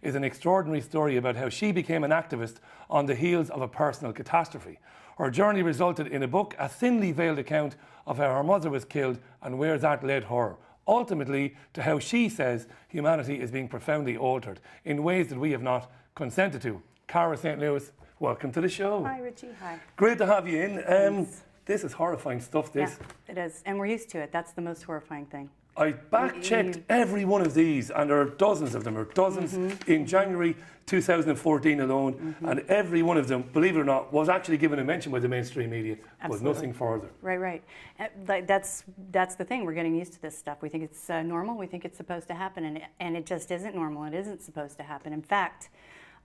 is an extraordinary story about how she became an activist on the heels of a personal catastrophe. Her journey resulted in a book, a thinly veiled account of how her mother was killed and where that led her. Ultimately, to how she says humanity is being profoundly altered in ways that we have not consented to. Cara St. Louis, welcome to the show. Hi, Richie. Hi. Great to have you in. This is horrifying stuff, this. Yeah, it is. And we're used to it. That's the most horrifying thing. I back-checked every one of these, and there are dozens of them, or dozens in January 2014 alone, and every one of them, believe it or not, was actually given a mention by the mainstream media, but nothing further. Right. That's the thing. We're getting used to this stuff. We think it's normal. We think it's supposed to happen, and it just isn't normal. It isn't supposed to happen. In fact,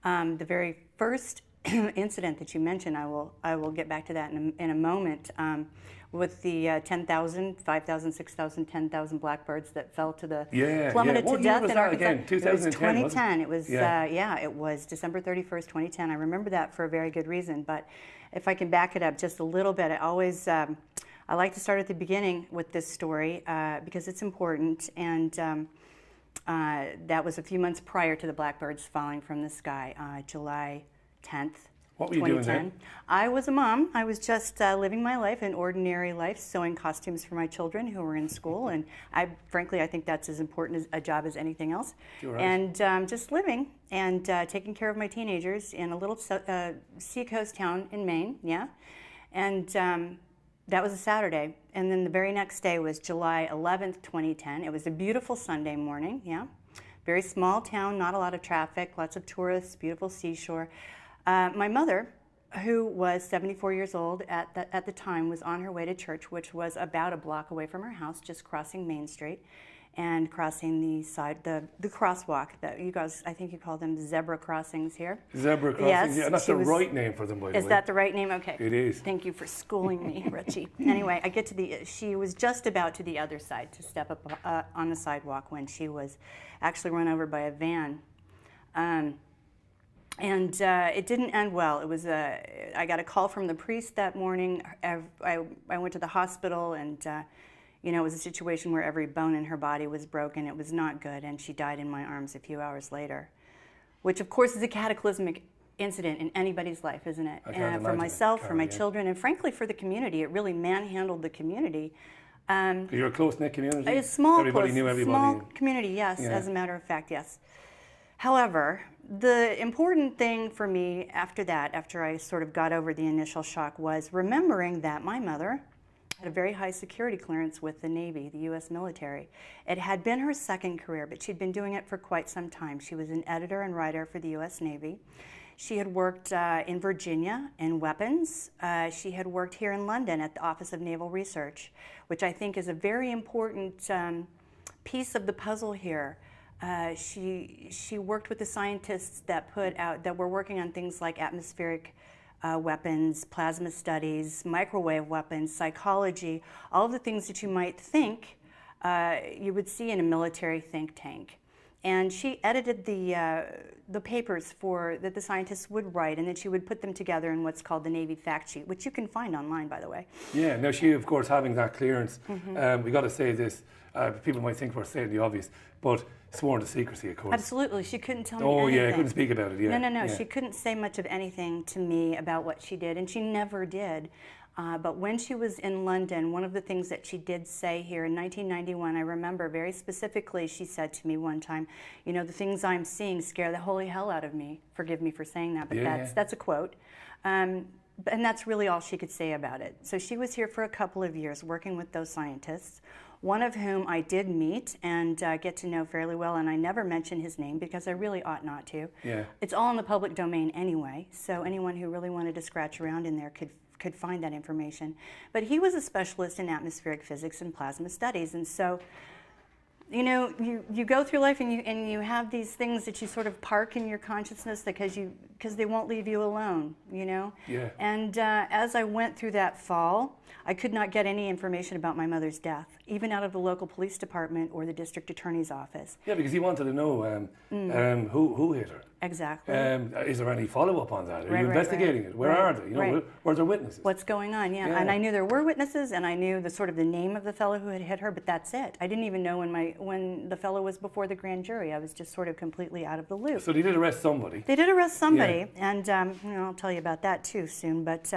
the very first incident that you mentioned, I will get back to that in a moment, with the 10,000, 5,000, 6,000, 10,000 blackbirds that fell to the plummeted to death in Arkansas. Again? 2010, it was 2010. It was it was December 31st, 2010. I remember that for a very good reason. But if I can back it up just a little bit, I like to start at the beginning with this story because it's important. And that was a few months prior to the blackbirds falling from the sky, July 10th. What were you doing then? I was a mom. I was just living my life, an ordinary life, sewing costumes for my children who were in school. And frankly, I think that's as important a job as anything else. Right. And just living and taking care of my teenagers in a little seacoast town in Maine, And that was a Saturday. And then the very next day was July 11th, 2010. It was a beautiful Sunday morning, Very small town, not a lot of traffic, lots of tourists, beautiful seashore. My mother, who was 74 years old at the time, was on her way to church, which was about a block away from her house, just crossing Main Street and crossing the crosswalk that you guys, I think you call them zebra crossings here. Zebra crossings, yes, and that's the right name for them, by the way. Is that the right name? Okay. It is. Thank you for schooling me, Richie. Anyway, I get to she was just about to the other side to step up on the sidewalk when she was actually run over by a van. And it didn't end well. It was I got a call from the priest that morning. I went to the hospital, and it was a situation where every bone in her body was broken. It was not good, and she died in my arms a few hours later, which of course is a cataclysmic incident in anybody's life, isn't it? For myself, for my children, and frankly for the community. It really manhandled the community. You're a close-knit community? A small, everybody knew everybody. Small community, yes, as a matter of fact, yes. However, the important thing for me after that, after I sort of got over the initial shock, was remembering that my mother had a very high security clearance with the Navy, the U.S. military. It had been her second career, but she'd been doing it for quite some time. She was an editor and writer for the U.S. Navy. She had worked in Virginia in weapons. She had worked here in London at the Office of Naval Research, which I think is a very important piece of the puzzle here. She worked with the scientists that were working on things like atmospheric weapons, plasma studies, microwave weapons, psychology, all of the things that you might think you would see in a military think tank. And she edited the papers that the scientists would write, and then she would put them together in what's called the Navy fact sheet, which you can find online, by the way. Yeah, now she, of course, having that clearance, we got to say this, people might think we're saying the obvious, but sworn to secrecy, of course. Absolutely, she couldn't tell me anything. Oh yeah, couldn't speak about it, yeah. No, she couldn't say much of anything to me about what she did, and she never did. But when she was in London, one of the things that she did say here in 1991, I remember very specifically, she said to me one time, the things I'm seeing scare the holy hell out of me. Forgive me for saying that, but that's a quote. And that's really all she could say about it. So she was here for a couple of years working with those scientists, one of whom I did meet and get to know fairly well, and I never mention his name because I really ought not to. Yeah. It's all in the public domain anyway, so anyone who really wanted to scratch around in there could find that information. But he was a specialist in atmospheric physics and plasma studies, and so you go through life and you have these things that you sort of park in your consciousness because they won't leave you alone, Yeah. And as I went through that fall, I could not get any information about my mother's death, even out of the local police department or the district attorney's office. Yeah, because he wanted to know who hit her. Exactly. Is there any follow-up on that? Are Right, you right, investigating right. it? Where Right, are they? You know, right. were there witnesses? What's going on? Yeah. And I knew there were witnesses, and I knew the sort of the name of the fellow who had hit her, but that's it. I didn't even know when the fellow was before the grand jury. I was just sort of completely out of the loop. So they did arrest somebody. They did arrest somebody, and you know, I'll tell you about that too soon. But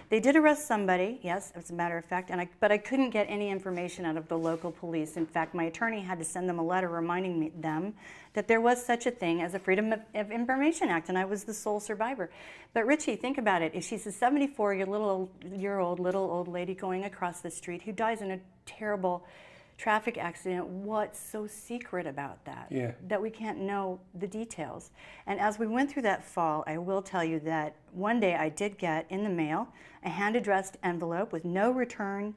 they did arrest somebody, yes, as a matter of fact. But I couldn't get any information out of the local police. In fact, my attorney had to send them a letter reminding them that there was such a thing as a Freedom of Information Act, and I was the sole survivor. But Richie, think about it. If she's a 74-year-old little old lady going across the street who dies in a terrible traffic accident, what's so secret about that? Yeah. That we can't know the details. And as we went through that fall, I will tell you that one day I did get in the mail a hand-addressed envelope with no return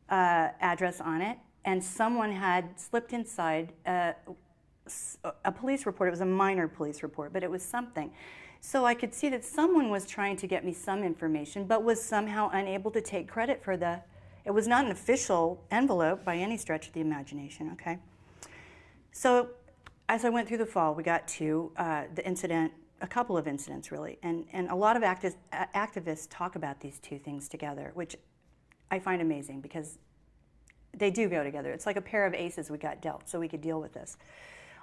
address on it, and someone had slipped inside a police report. It was a minor police report, but it was something. So I could see that someone was trying to get me some information, but was somehow unable to take credit for it was not an official envelope by any stretch of the imagination, okay? So as I went through the fall, we got to the incident, a couple of incidents really, and a lot of activists talk about these two things together, which I find amazing because they do go together. It's like a pair of aces we got dealt so we could deal with this.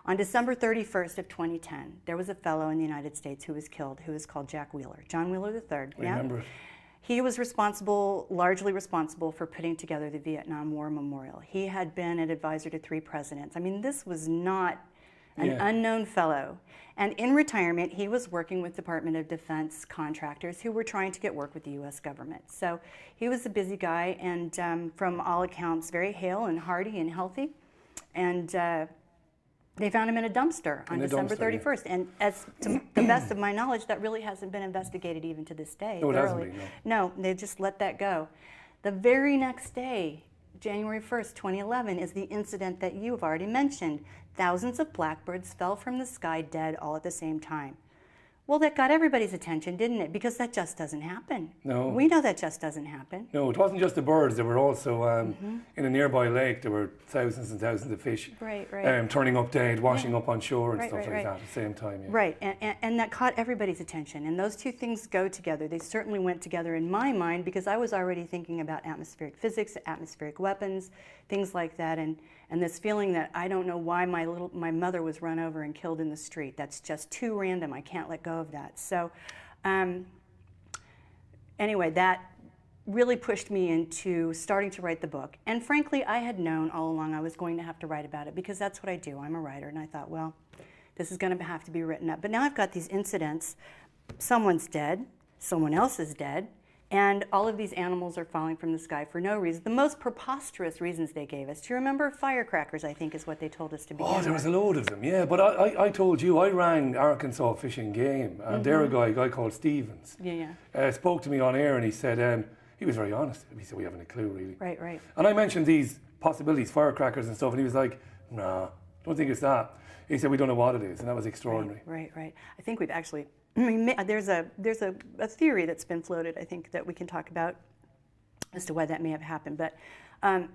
On December 31st of 2010, there was a fellow in the United States who was killed, who was called Jack Wheeler, John Wheeler III. I remember it. He was largely responsible for putting together the Vietnam War Memorial. He had been an advisor to 3 presidents. I mean, this was not an unknown fellow. And in retirement, he was working with Department of Defense contractors who were trying to get work with the U.S. government. So he was a busy guy and from all accounts, very hale and hearty and healthy. And they found him in a dumpster on December 31st. Yeah. And as to the best of my knowledge, that really hasn't been investigated even to this day. No, it hasn't been, no, they just let that go. The very next day, January 1st, 2011, is the incident that you have already mentioned. Thousands of blackbirds fell from the sky dead all at the same time. Well, that got everybody's attention, didn't it? Because that just doesn't happen. No. We know that just doesn't happen. No, it wasn't just the birds. There were also, in a nearby lake, there were thousands and thousands of fish turning up dead, washing up on shore and stuff like that at the same time. Yeah. Right, and that caught everybody's attention. And those two things go together. They certainly went together in my mind because I was already thinking about atmospheric physics, atmospheric weapons, things like that. And this feeling that I don't know why my mother was run over and killed in the street. That's just too random. I can't let go of that. So anyway, that really pushed me into starting to write the book. And frankly, I had known all along I was going to have to write about it because that's what I do. I'm a writer. And I thought, well, this is going to have to be written up. But now I've got these incidents. Someone's dead. Someone else is dead. And all of these animals are falling from the sky for no reason. The most preposterous reasons they gave us. Do you remember firecrackers, I think, is what they told us to begin with? Oh, there was a load of them, yeah. But I told you, I rang Arkansas Fish and Game, and there a guy called Stevens spoke to me on air, and he said, he was very honest. He said, we haven't a clue, really. Right, right. And I mentioned these possibilities, firecrackers and stuff, and he was like, nah, don't think it's that. He said, we don't know what it is, and that was extraordinary. Right. I think we've actually... I mean, there's a theory that's been floated, I think, that we can talk about as to why that may have happened. But Shall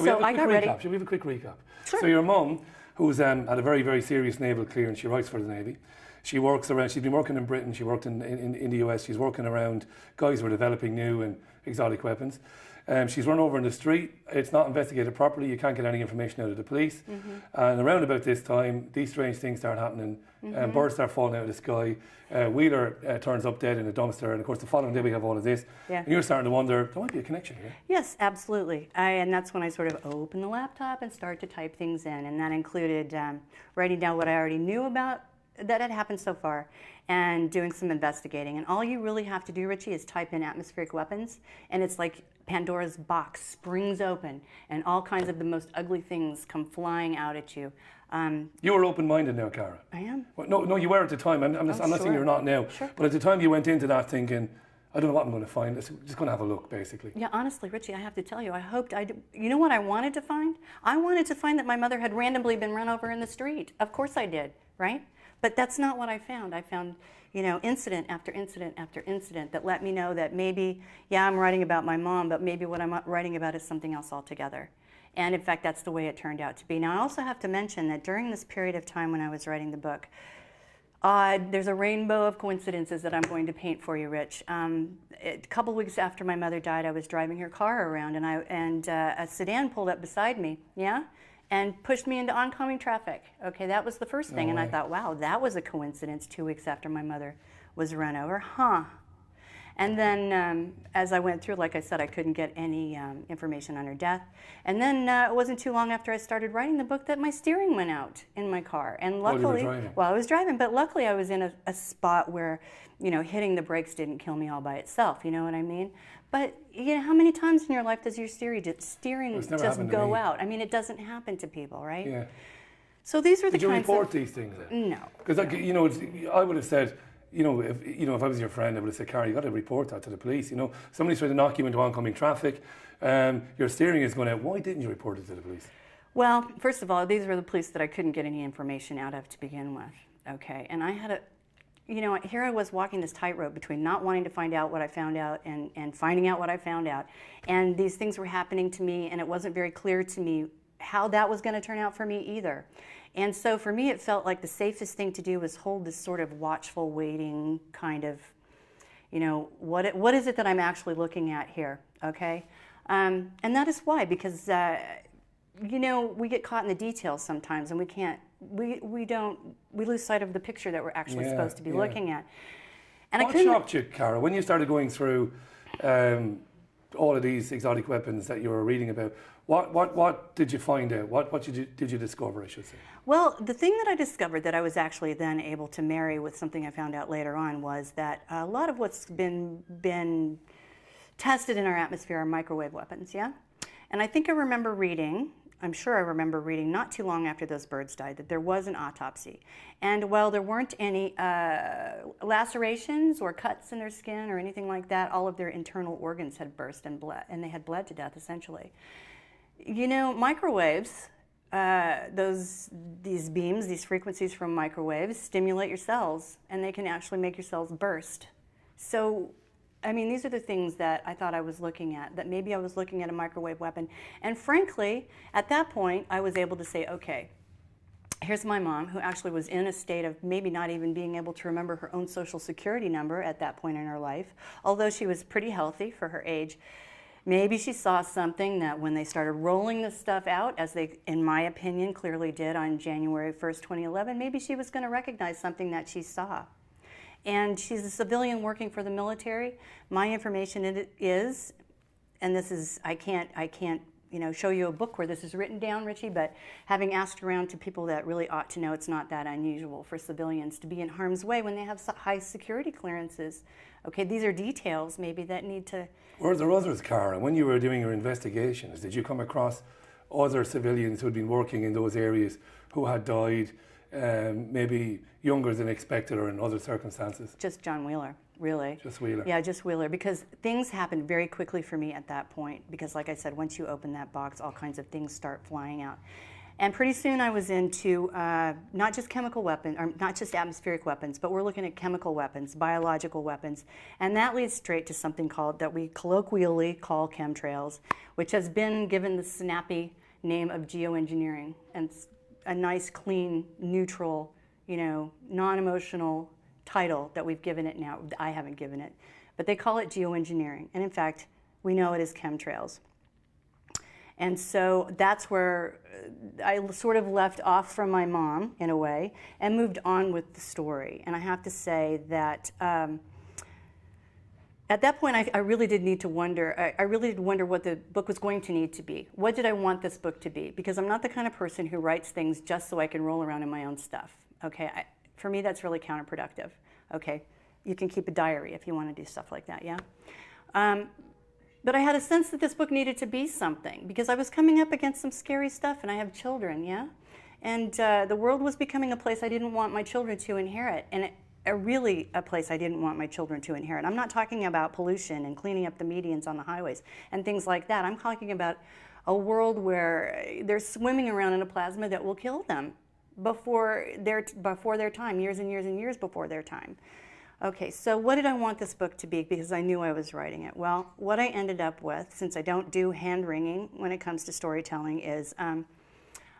we have a quick recap? Sure. So your mum, who's had a very, very serious naval clearance, she writes for the Navy. She works around. She's been working in Britain. She worked in the US. She's working around guys who are developing new and exotic weapons. She's run over in the street. It's not investigated properly. You can't get any information out of the police. And around about this time, these strange things start happening. Birds start falling out of the sky. Wheeler turns up dead in a dumpster. And of course, the following day we have all of this. Yeah. And you're starting to wonder, there might be a connection here. Yes, absolutely. And that's when I sort of open the laptop and start to type things in. And that included writing down what I already knew about that had happened so far and doing some investigating. And all you really have to do, Richie, is type in atmospheric weapons, and it's like Pandora's box springs open and all kinds of the most ugly things come flying out at you. You were open-minded now, Cara. I am. Well, no, you were at the time. I'm not saying you're not now. Sure. But at the time you went into that thinking, I don't know what I'm going to find. I'm just going to have a look, basically. Yeah, honestly, Richie, I have to tell you, I hoped you know what I wanted to find? I wanted to find that my mother had randomly been run over in the street. Of course I did, right? But that's not what I found. I found, incident after incident after incident that let me know that maybe, yeah, I'm writing about my mom, but maybe what I'm writing about is something else altogether. And in fact, that's the way it turned out to be. Now, I also have to mention that during this period of time when I was writing the book, There's a rainbow of coincidences that I'm going to paint for you, Rich. A couple weeks after my mother died, I was driving her car around, and a sedan pulled up beside me, yeah, and pushed me into oncoming traffic. Okay, that was the first thing, and I thought, wow, that was a coincidence 2 weeks after my mother was run over, huh? And then as I went through, like I said, I couldn't get any information on her death. And then it wasn't too long after I started writing the book that my steering went out in my car. And luckily, well, I was driving, but luckily I was in a spot where, you know, hitting the brakes didn't kill me all by itself, you know what I mean? But you know, how many times in your life does your steering just go out? I mean, it doesn't happen to people, right? Yeah. So these were the kinds of... Did you report these things then? No. Because, you know, I would have said, you know, if I was your friend, I would have said, Cara, you got to report that to the police. You know, somebody's trying to knock you into oncoming traffic. Your steering is going out. Why didn't you report it to the police? Well, first of all, these were the police that I couldn't get any information out of to begin with. Okay, and I had you know, here I was walking this tightrope between not wanting to find out what I found out and finding out what I found out. And these things were happening to me, and it wasn't very clear to me how that was going to turn out for me either. And so for me, it felt like the safest thing to do was hold this sort of watchful waiting kind of, you know, what is it that I'm actually looking at here, okay? And that is why, because, you know, we get caught in the details sometimes, and we lose sight of the picture that we're actually supposed to be looking at. And what shocked you, Cara, when you started going through all of these exotic weapons that you were reading about? What did you find out? What did you discover, I should say? Well, the thing that I discovered that I was actually then able to marry with something I found out later on was that a lot of what's been tested in our atmosphere are microwave weapons, yeah? And I think I remember reading, I'm sure I remember reading not too long after those birds died, that there was an autopsy. And while there weren't any lacerations or cuts in their skin or anything like that, all of their internal organs had burst and bled, and they had bled to death, essentially. You know, microwaves, these beams, these frequencies from microwaves stimulate your cells, and they can actually make your cells burst. So, I mean, these are the things that I thought I was looking at, that maybe I was looking at a microwave weapon. And frankly, at that point, I was able to say, okay, here's my mom, who actually was in a state of maybe not even being able to remember her own social security number at that point in her life, although she was pretty healthy for her age. Maybe she saw something that when they started rolling this stuff out, as they, in my opinion, clearly did on January 1st, 2011, maybe she was going to recognize something that she saw. And she's a civilian working for the military. My information is, and this is, I can't, you know, show you a book where this is written down, Richie, but having asked around to people that really ought to know, it's not that unusual for civilians to be in harm's way when they have high security clearances. Okay, these are details maybe that need to... Were there others, Cara, when you were doing your investigations, did you come across other civilians who had been working in those areas who had died, maybe younger than expected or in other circumstances? Just John Wheeler, really. Just Wheeler? Yeah, just Wheeler, because things happened very quickly for me at that point, because like I said, once you open that box, all kinds of things start flying out. And pretty soon I was into not just chemical weapons, or not just atmospheric weapons, but we're looking at chemical weapons, biological weapons. And that leads straight to something that we colloquially call chemtrails, which has been given the snappy name of geoengineering. And it's a nice, clean, neutral, you know, non-emotional title that we've given it now. I haven't given it. But they call it geoengineering. And in fact, we know it as chemtrails. And so that's where I sort of left off from my mom, in a way, and moved on with the story. And I have to say that at that point, I really did need to wonder, I really did wonder what the book was going to need to be. What did I want this book to be? Because I'm not the kind of person who writes things just so I can roll around in my own stuff. Okay, for me, that's really counterproductive. Okay, you can keep a diary if you want to do stuff like that, yeah? But I had a sense that this book needed to be something, because I was coming up against some scary stuff, and I have children, yeah? And the world was becoming a place I didn't want my children to inherit, and really a place I didn't want my children to inherit. I'm not talking about pollution and cleaning up the medians on the highways and things like that. I'm talking about a world where they're swimming around in a plasma that will kill them before their time, years and years and years before their time. Okay, so what did I want this book to be, because I knew I was writing it? Well, what I ended up with, since I don't do hand-wringing when it comes to storytelling, is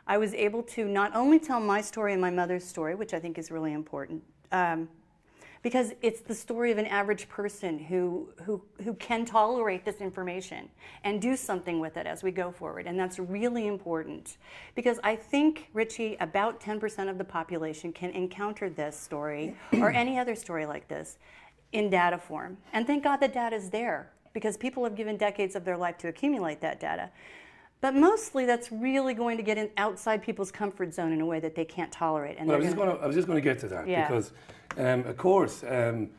I was able to not only tell my story and my mother's story, which I think is really important, because it's the story of an average person who can tolerate this information and do something with it as we go forward. And that's really important, because I think, Richie, about 10% of the population can encounter this story or any other story like this in data form. And thank God the data is there, because people have given decades of their life to accumulate that data. But mostly that's really going to get outside people's comfort zone in a way that they can't tolerate. And well, I was just going to get to that, because, of course, I'm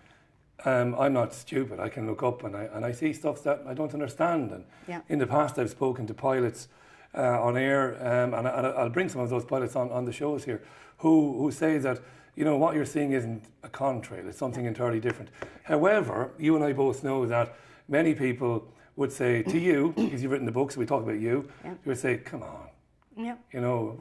not stupid. I can look up and I see stuff that I don't understand. And in the past, I've spoken to pilots on air, and I'll bring some of those pilots on the shows here, who say that, you know, what you're seeing isn't a contrail, it's something entirely different. However, you and I both know that many people would say to you, because you've written the book, so we talk about you, you would say, come on, you know,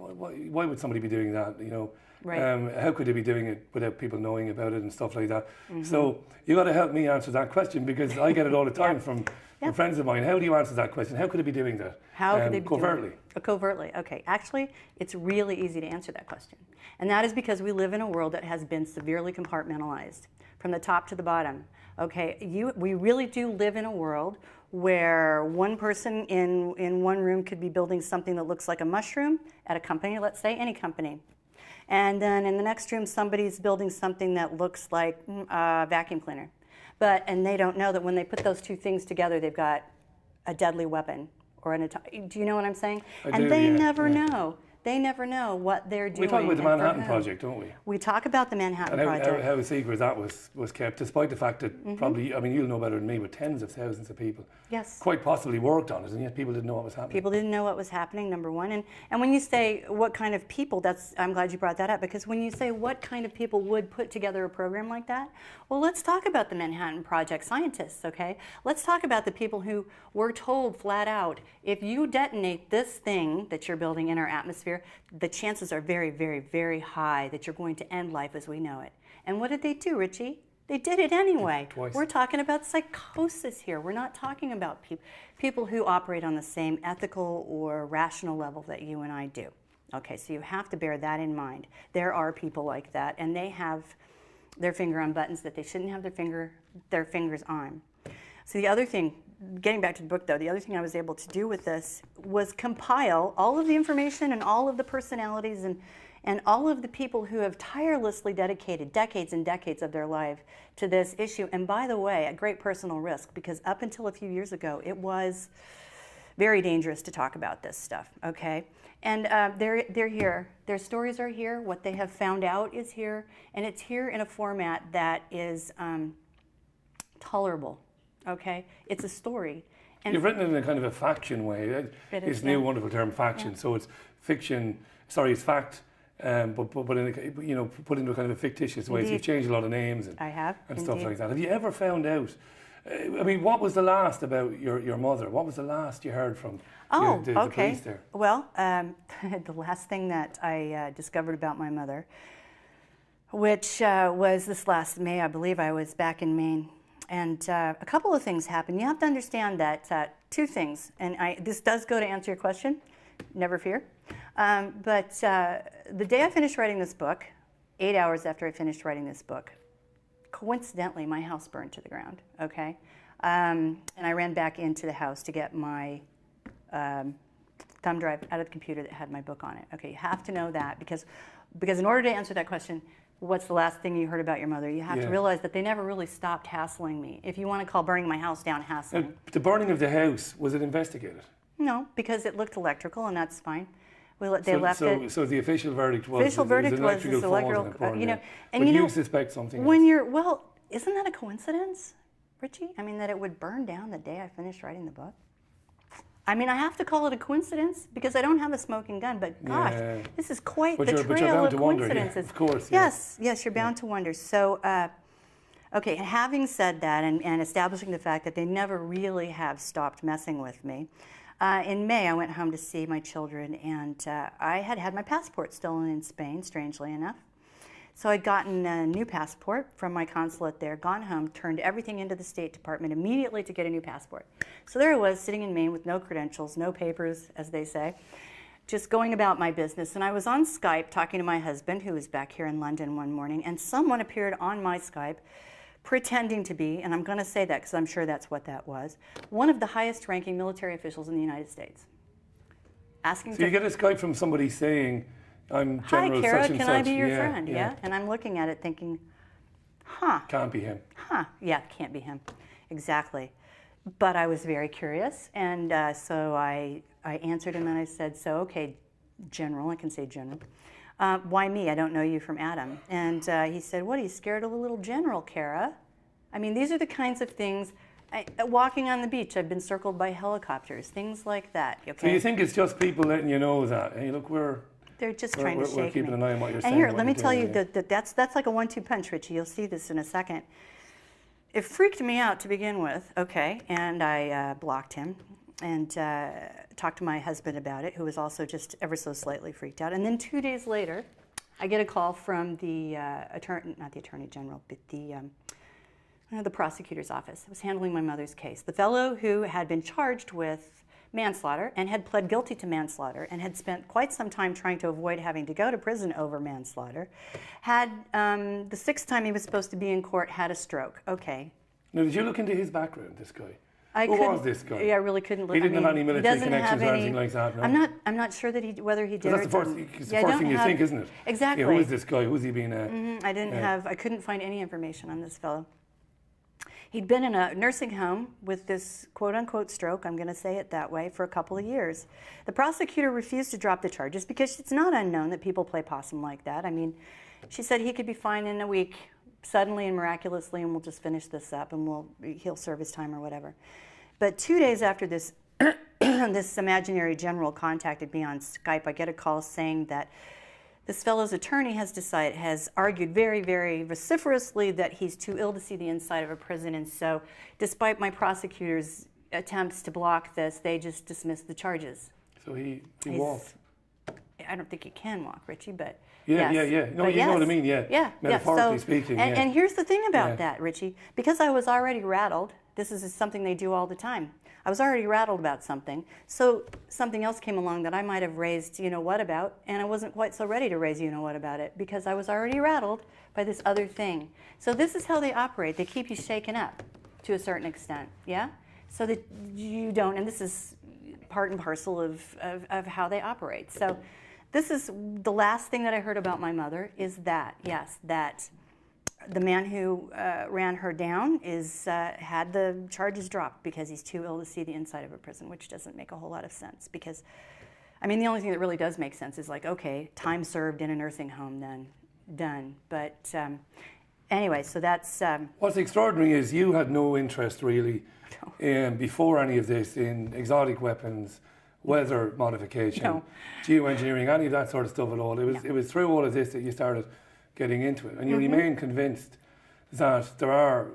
why would somebody be doing that, you know? How could they be doing it without people knowing about it and stuff like that? So you got to help me answer that question, because I get it all the time from friends of mine. How do you answer that question? How could they be doing that? How could they be covertly? Doing it? Covertly, okay. Actually, it's really easy to answer that question. And that is because we live in a world that has been severely compartmentalized from the top to the bottom. Okay, we really do live in a world where one person in one room could be building something that looks like a mushroom at a company, let's say, any company. And then in the next room, somebody's building something that looks like a vacuum cleaner. And they don't know that when they put those two things together, they've got a deadly weapon. Do you know what I'm saying? They never know. They never know what they're doing. We talk about the Manhattan Project, don't we? We talk about the Manhattan Project. How a secret that was kept, despite the fact that probably, I mean, you'll know better than me, but tens of thousands of people quite possibly worked on it, and yet people didn't know what was happening. People didn't know what was happening, number one. And when you say what kind of people, I'm glad you brought that up, because when you say what kind of people would put together a program like that, well, let's talk about the Manhattan Project scientists, okay? Let's talk about the people who were told flat out, if you detonate this thing that you're building in our atmosphere, the chances are very, very, very high that you're going to end life as we know it. And what did they do, Richie? They did it anyway. Twice. We're talking about psychosis here. We're not talking about people who operate on the same ethical or rational level that you and I do. Okay, so you have to bear that in mind. There are people like that, and they have their finger on buttons that they shouldn't have their fingers on. So the other thing, getting back to the book though, the other thing I was able to do with this was compile all of the information and all of the personalities and all of the people who have tirelessly dedicated decades and decades of their life to this issue. And by the way, at great personal risk, because up until a few years ago, it was very dangerous to talk about this stuff, okay? And they're here. Their stories are here. What they have found out is here. And it's here in a format that is tolerable, okay? It's a story. And you've written it in a kind of a faction way. It's a new wonderful term, faction. So it's fiction, it's fact, but put into a kind of a fictitious way. So you've changed a lot of names and stuff like that. Have you ever found out, I mean, what was the last about your mother? What was the last you heard from the police there? Well, the last thing that I discovered about my mother, which was this last May, I believe I was back in Maine. And a couple of things happened. You have to understand that two things, and this does go to answer your question, never fear. But the day I finished writing this book, 8 hours after I finished writing this book, coincidentally, my house burned to the ground, okay? And I ran back into the house to get my thumb drive out of the computer that had my book on it. Okay, you have to know that, because in order to answer that question, what's the last thing you heard about your mother? You have to realize that they never really stopped hassling me. If you want to call burning my house down hassling. The burning of the house, was it investigated? No, because it looked electrical, and that's fine. They left it. So the official verdict was electrical, you know, and you suspect something when else. Well, isn't that a coincidence, Richie? I mean, that it would burn down the day I finished writing the book. I mean, I have to call it a coincidence because I don't have a smoking gun, but gosh, this is quite the trail of coincidences. Of course. Yes, you're bound to wonder. So, okay, having said that and establishing the fact that they never really have stopped messing with me, in May I went home to see my children, and I had my passport stolen in Spain, strangely enough. So I'd gotten a new passport from my consulate there, gone home, turned everything into the State Department immediately to get a new passport. So there I was, sitting in Maine with no credentials, no papers, as they say. just going about my business. And I was on Skype talking to my husband, who was back here in London one morning, and someone appeared on my Skype pretending to be, and I'm going to say that because I'm sure that's what that was, one of the highest ranking military officials in the United States. Asking so you get a Skype from somebody saying, I'm General Hi, Kara, such and can such. I be your friend? Yeah. And I'm looking at it thinking, huh. Can't be him. Huh, yeah, can't be him. Exactly. But I was very curious, and so I answered him and I said, so, okay, General, I can say General. Why me? I don't know you from Adam. And he said, what, are you scared of a little general, Kara? I mean, these are the kinds of things, walking on the beach, I've been circled by helicopters, things like that. Okay? So you think it's just people letting you know that, hey, look, they're just trying to shake me. We're keeping an eye on what you're saying. And here, let me tell you, that's like a 1-2 punch, Richie. You'll see this in a second. It freaked me out to begin with, okay, and I blocked him and talked to my husband about it, who was also just ever so slightly freaked out. And then 2 days later, I get a call from the not the Attorney General, but the prosecutor's office. I was handling my mother's case. The fellow who had been charged with manslaughter and had pled guilty to manslaughter and had spent quite some time trying to avoid having to go to prison over manslaughter, had the 6th time he was supposed to be in court, had a stroke. Okay. Now, did you look into his background, this guy? Who was this guy? Yeah, I really couldn't look. He didn't have any military connections or anything like that, no? I'm not sure that whether he did. That's the first thing you think, isn't it? Exactly. Yeah, who is this guy? Who's he been? I couldn't find any information on this fellow. He'd been in a nursing home with this quote-unquote stroke, I'm going to say it that way, for a couple of years. The prosecutor refused to drop the charges because it's not unknown that people play possum like that. I mean, she said he could be fine in a week, suddenly and miraculously, and we'll just finish this up and he'll serve his time or whatever. But 2 days after this, this imaginary general contacted me on Skype, I get a call saying that this fellow's attorney has argued very, very vociferously that he's too ill to see the inside of a prison, and so despite my prosecutor's attempts to block this, they just dismissed the charges. So he walked. I don't think he can walk, Richie, but yeah. No, you know what I mean, yeah. Metaphorically speaking, and here's the thing about that, Richie. Because I was already rattled, this is something they do all the time. I was already rattled about something, so something else came along that I might have raised you-know-what about, and I wasn't quite so ready to raise you-know-what about it, because I was already rattled by this other thing. So this is how they operate. They keep you shaken up to a certain extent, yeah? So that you don't, and this is part and parcel of how they operate. So this is the last thing that I heard about my mother, is that, yes, that the man who ran her down had the charges dropped because he's too ill to see the inside of a prison, which doesn't make a whole lot of sense. Because, I mean, the only thing that really does make sense is like, okay, time served in a nursing home, then done. But anyway, so that's... What's extraordinary is you had no interest really before any of this in exotic weapons, weather modification, geoengineering, any of that sort of stuff at all. It was through all of this that you started getting into it, and you remain convinced that there are.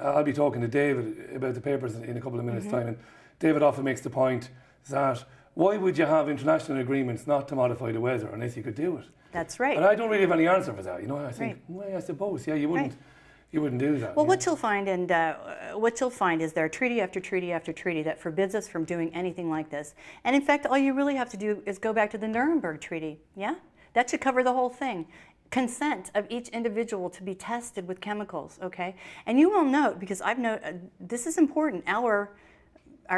I'll be talking to David about the papers in a couple of minutes' time, and David often makes the point that why would you have international agreements not to modify the weather unless you could do it? That's right. And I don't really have any answer for that. I think, well, I suppose, you wouldn't. You wouldn't do that. Well, what you'll find, is there are treaty after treaty after treaty that forbids us from doing anything like this. And in fact, all you really have to do is go back to the Nuremberg Treaty. Yeah, that should cover the whole thing. Consent of each individual to be tested with chemicals, okay? And you will note, because this is important, our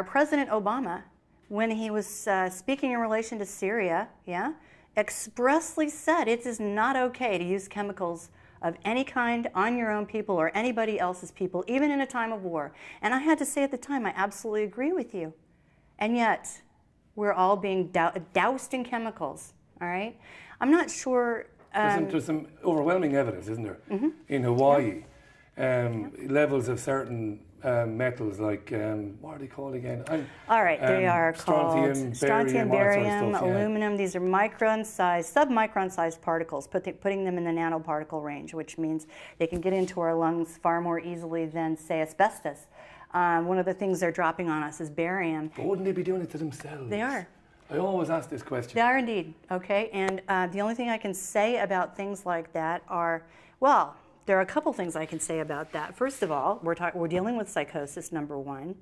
President Obama, when he was speaking in relation to Syria, expressly said it is not okay to use chemicals of any kind on your own people or anybody else's people, even in a time of war. And I had to say at the time, I absolutely agree with you. And yet, we're all being doused in chemicals, all right? I'm not sure... There's some overwhelming evidence, isn't there, in Hawaii, levels of certain metals like, what are they called again? All right, they are called strontium, barium, aluminum. These are micron-sized, sub-micron-sized particles, putting them in the nanoparticle range, which means they can get into our lungs far more easily than, say, asbestos. One of the things they're dropping on us is barium. But wouldn't they be doing it to themselves? They are. I always ask this question. They are indeed, okay? And the only thing I can say about things like that are, well, there are a couple things I can say about that. First of all, we're dealing with psychosis, number one.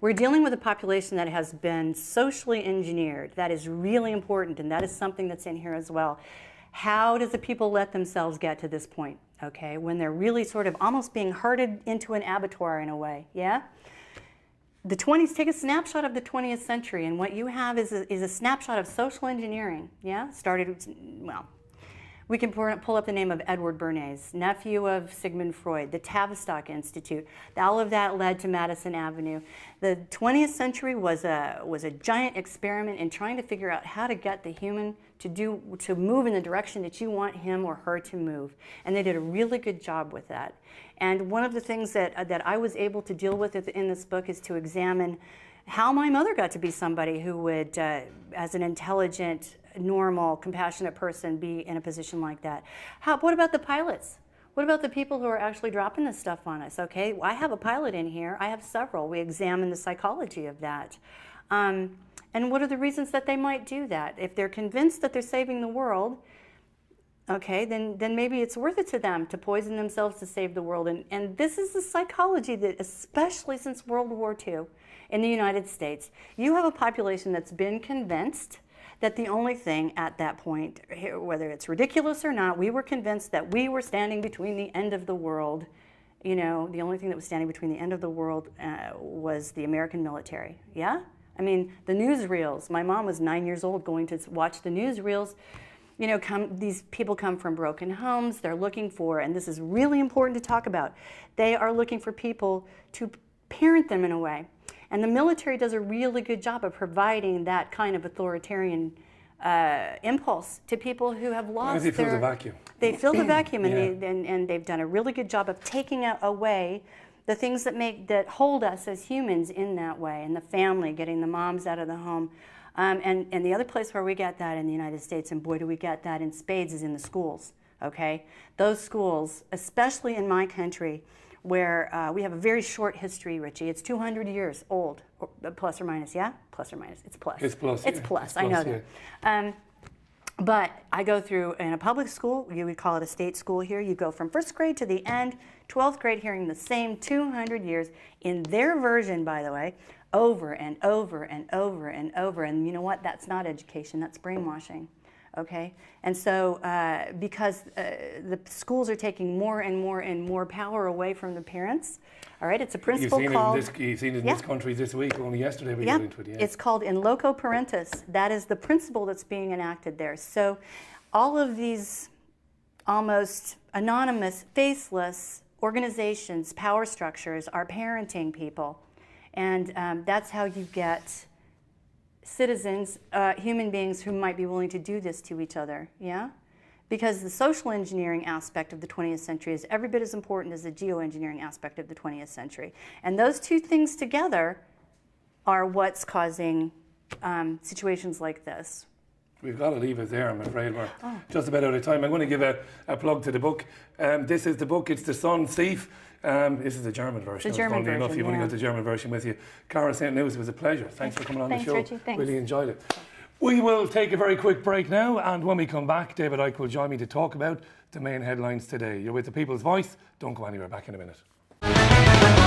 We're dealing with a population that has been socially engineered. That is really important, and that is something that's in here as well. How does the people let themselves get to this point, okay, when they're really sort of almost being herded into an abattoir in a way, yeah? The 20s, take a snapshot of the 20th century, and what you have is a snapshot of social engineering, yeah? Well, we can pull up the name of Edward Bernays, nephew of Sigmund Freud, the Tavistock Institute. All of that led to Madison Avenue. The 20th century was a giant experiment in trying to figure out how to get the human to move in the direction that you want him or her to move. And they did a really good job with that. And one of the things that I was able to deal with in this book is to examine how my mother got to be somebody who would, as an intelligent, normal, compassionate person, be in a position like that. What about the pilots? What about the people who are actually dropping this stuff on us? Okay, well, I have a pilot in here. I have several. We examine the psychology of that. And what are the reasons that they might do that? If they're convinced that they're saving the world, okay, then maybe it's worth it to them to poison themselves to save the world. And this is the psychology that, especially since World War II in the United States, you have a population that's been convinced that the only thing at that point, whether it's ridiculous or not, we were convinced that we were standing between the end of the world. You know, the only thing that was standing between the end of the world was the American military, yeah? I mean, the newsreels. My mom was 9 years old going to watch the newsreels. You know, these people come from broken homes. They're looking for, and this is really important to talk about, they are looking for people to parent them in a way. And the military does a really good job of providing that kind of authoritarian impulse to people who have lost they fill the vacuum. They fill the vacuum, and, Yeah. and they've done a really good job of taking away the things that hold us as humans in that way, and the family, getting the moms out of the home. And the other place where we get that in the United States, and boy do we get that in spades, is in the schools, okay? Those schools, especially in my country, where we have a very short history, Richie. It's 200 years old, plus or minus, yeah? Plus or minus, it's plus. It's plus, It's yeah. plus, It's I know plus, that. But I go through, in a public school, you would call it a state school here, you go from first grade to the end, 12th grade, hearing the same 200 years in their version, by the way, over and over and over and over. And you know what? That's not education, that's brainwashing. Okay, and so because the schools are taking more and more and more power away from the parents, all right, it's a principle called... You've seen it in this country this week, only yesterday we got into it. Yeah. It's called in loco parentis. That is the principle that's being enacted there. So all of these almost anonymous, faceless organizations, power structures are parenting people. And that's how you get citizens, human beings who might be willing to do this to each other, yeah? Because the social engineering aspect of the 20th century is every bit as important as the geoengineering aspect of the 20th century. And those two things together are what's causing situations like this. We've got to leave it there, I'm afraid. We're just about out of time. I'm going to give a plug to the book. This is the book, it's The Sun's Thief. This is the German version. The German version, enough, you've only got the German version with you. Cara, St. Louis, it was a pleasure. Thanks for coming on the show. Richie, thanks. Really enjoyed it. We will take a very quick break now, and when we come back, David Icke will join me to talk about the main headlines today. You're with The People's Voice. Don't go anywhere. Back in a minute.